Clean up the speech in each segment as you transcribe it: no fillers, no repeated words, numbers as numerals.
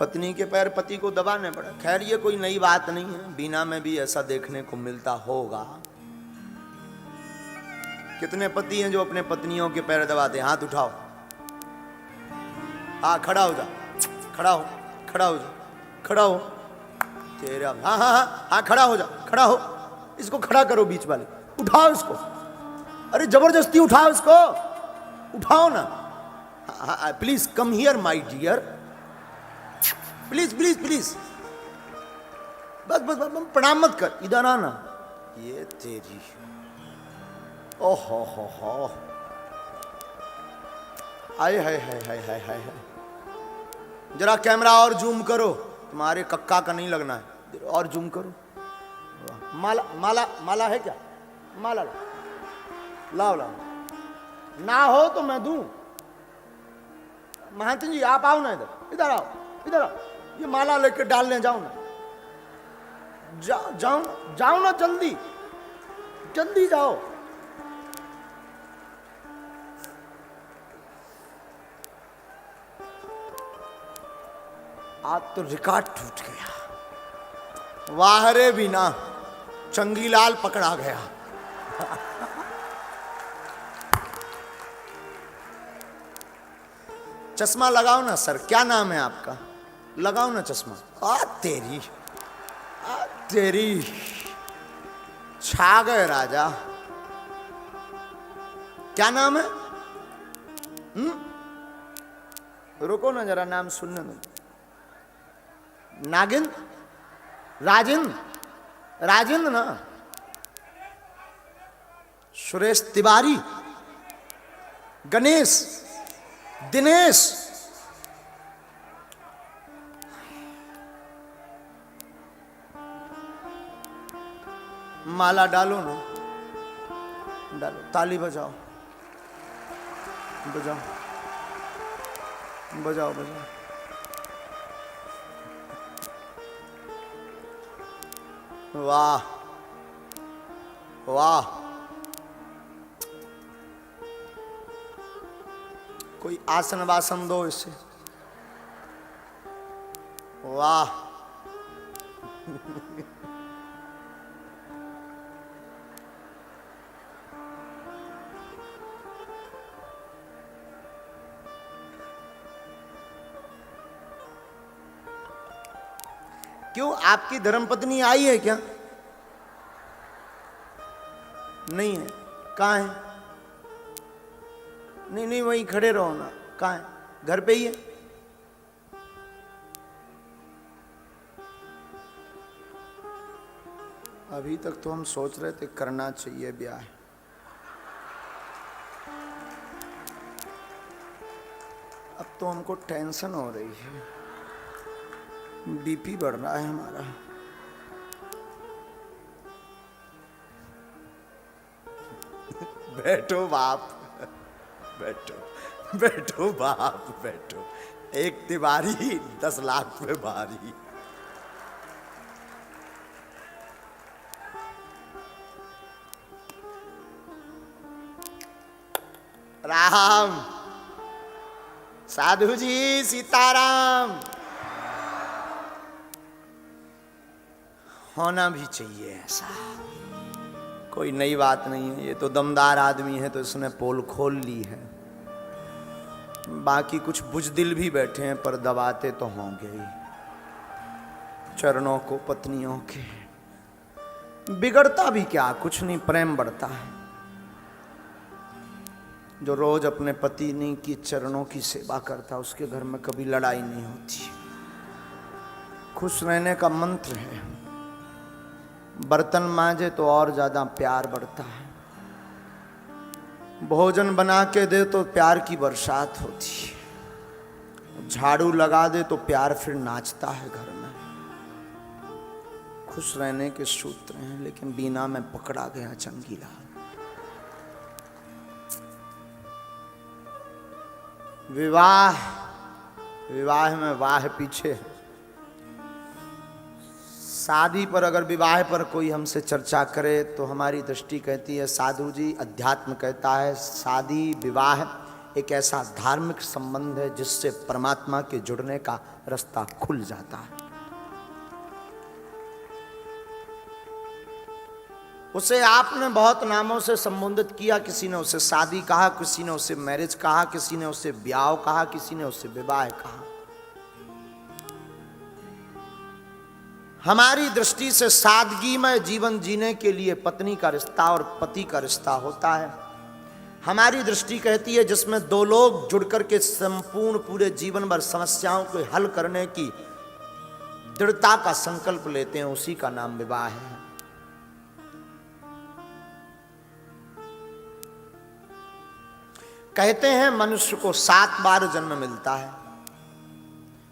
पत्नी के पैर पति को दबाने पड़े। खैर ये कोई नई बात नहीं है, बीना में भी ऐसा देखने को मिलता होगा। कितने पति हैं जो अपने पत्नियों के पैर दबाते हैं? हाथ उठाओ। हाँ खड़ा हो जा, खड़ा हो, खड़ा हो जा, खड़ा हो तेरा। हाँ हाँ हाँ हाँ खड़ा हो जा, खड़ा हो। इसको खड़ा करो, बीच वाले उठाओ इसको। अरे जबरदस्ती उठाओ इसको, उठाओ ना। हाँ please come here my dear, please please please. बस बस बस प्रणाम मत कर, इधर आना। ये तेरी, ओहो हो, आए हाय हाय हाय हाय हाय। जरा कैमरा और जूम करो, तुम्हारे कक्का का नहीं लगना है, और जूम करो। माला माला माला है क्या? माला लाओ लाओ, ना हो तो मैं दूं। महंत जी आप आओ ना, इधर इधर आओ, इधर आओ। ये माला लेके डालने जाओ ना, जाओ जाओ ना, जल्दी जल्दी जाओ। आज तो रिकॉर्ड टूट गया। वाह रे बीना, चंगीलाल पकड़ा गया। चश्मा लगाओ ना सर, क्या नाम है आपका? लगाओ ना चश्मा। आ तेरी, आ तेरी, छा गए राजा। क्या नाम है? रुको ना जरा, नाम सुनने दो। नागिन, राजेंद्र, राजेंद्र ना, सुरेश तिवारी, गणेश, दिनेश। माला डालो ना, डालो। ताली बजाओ, बजाओ बजाओ बजाओ। वाह वाह, कोई आसन वासन दो इसे। वाह क्यों, आपकी धर्मपत्नी आई है क्या? नहीं है, कहाँ है? नहीं नहीं वहीं खड़े रहो ना। कहाँ है? घर पे ही है? अभी तक तो हम सोच रहे थे करना चाहिए ब्याह। अब तो हमको टेंशन हो रही है, बीपी बढ़ रहा है हमारा। बैठो बाप, बैठो बैठो बाप, बैठो। एक तिवारी 10 लाख पे भारी। राम, साधु जी सीताराम। होना भी चाहिए ऐसा, कोई नई बात नहीं है। ये तो दमदार आदमी है तो इसने पोल खोल ली है। बाकी कुछ बुजदिल भी बैठे हैं पर दबाते तो होंगे ही चरणों को पत्नियों के। बिगड़ता भी क्या, कुछ नहीं, प्रेम बढ़ता है। जो रोज अपने पत्नी की चरणों की सेवा करता उसके घर में कभी लड़ाई नहीं होती। खुश रहने का मंत्र है। बर्तन मांजे तो और ज्यादा प्यार बढ़ता है। भोजन बना के दे तो प्यार की बरसात होती है। झाड़ू लगा दे तो प्यार फिर नाचता है घर में। खुश रहने के सूत्र हैं, लेकिन बीना में पकड़ा गया चंगीलाल। विवाह, विवाह में वाह पीछे। शादी पर अगर विवाह पर कोई हमसे चर्चा करे तो हमारी दृष्टि कहती है, साधु जी, अध्यात्म कहता है शादी विवाह एक ऐसा धार्मिक संबंध है जिससे परमात्मा के जुड़ने का रास्ता खुल जाता है। उसे आपने बहुत नामों से संबोधित किया, किसी ने उसे शादी कहा, किसी ने उसे मैरिज कहा, किसी ने उसे ब्याह कहा, किसी ने उसे विवाह कहा। हमारी दृष्टि से सादगीमय जीवन जीने के लिए पत्नी का रिश्ता और पति का रिश्ता होता है। हमारी दृष्टि कहती है जिसमें दो लोग जुड़कर के संपूर्ण पूरे जीवन भर समस्याओं को हल करने की दृढ़ता का संकल्प लेते हैं, उसी का नाम विवाह है। कहते हैं मनुष्य को 7 बार जन्म मिलता है,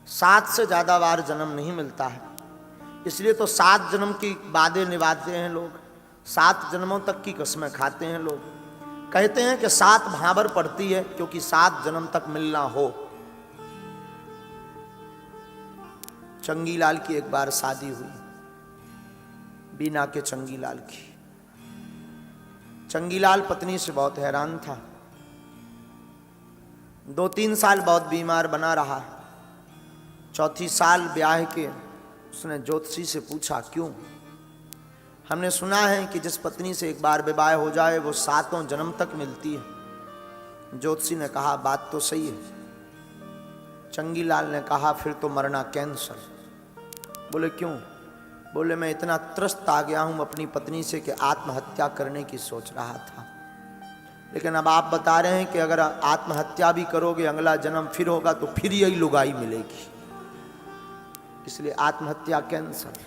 7 से ज्यादा बार जन्म नहीं मिलता है। इसलिए तो 7 जन्म की वादे निभाते हैं लोग, 7 जन्मों तक की कसमें खाते हैं लोग। कहते हैं कि 7 भाबर पड़ती है क्योंकि 7 जन्म तक मिलना हो। चंगीलाल की एक बार शादी हुई, बीना के चंगीलाल की। चंगीलाल पत्नी से बहुत हैरान था, 2-3 साल बहुत बीमार बना रहा। चौथी साल ब्याह के उसने ज्योतिषी से पूछा, क्यों? हमने सुना है कि जिस पत्नी से एक बार विवाह हो जाए वो 7 जन्म तक मिलती है। ज्योतिषी ने कहा, बात तो सही है। चंगीलाल ने कहा, फिर तो मरना कैंसर। बोले क्यों? बोले मैं इतना त्रस्त आ गया हूं अपनी पत्नी से कि आत्महत्या करने की सोच रहा था, लेकिन अब आप बता रहे हैं कि अगर आत्महत्या भी करोगे अगला जन्म फिर होगा तो फिर यही लुगाई मिलेगी, इसलिए आत्महत्या कैंसर।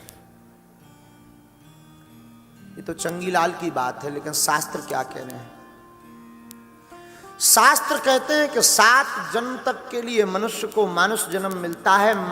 ये तो चंगीलाल की बात है, लेकिन शास्त्र क्या कह रहे हैं? शास्त्र कहते हैं कि 7 जन्म तक के लिए मनुष्य को मानुष जन्म मिलता है।